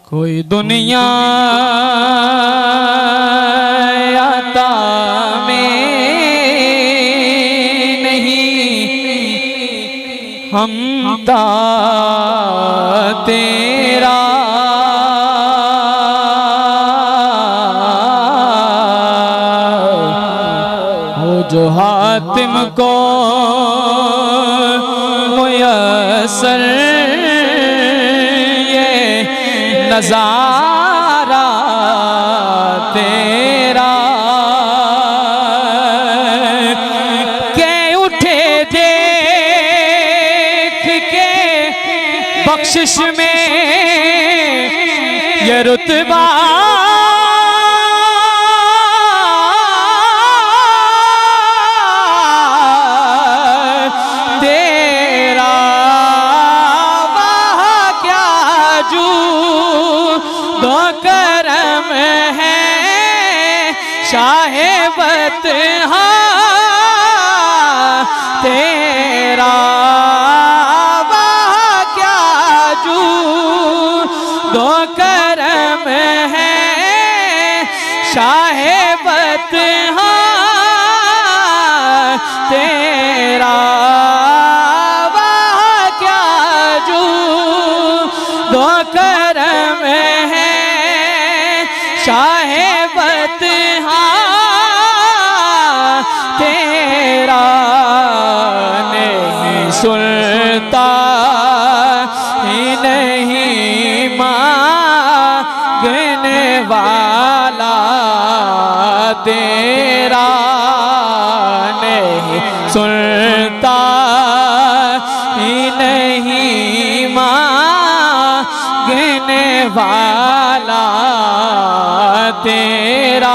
कोई दुनिया आता में नहीं, हमता तेरा हो जो हातिम को मुयस्सर नज़ारा तेरा के उठे देख के बख्शिश में ये रुतबा तेरा वाह क्या जू दो करम है शाहे बतहा तेरा वाह क्या जू दो करम है शाहे बतहा तेरा वाह क्या जू दो करम है शाहे बतहा तेरा नहीं सुनता ही नहीं मांगने वाला तेरा नहीं सुनता ही नहीं मांगने वाला तेरा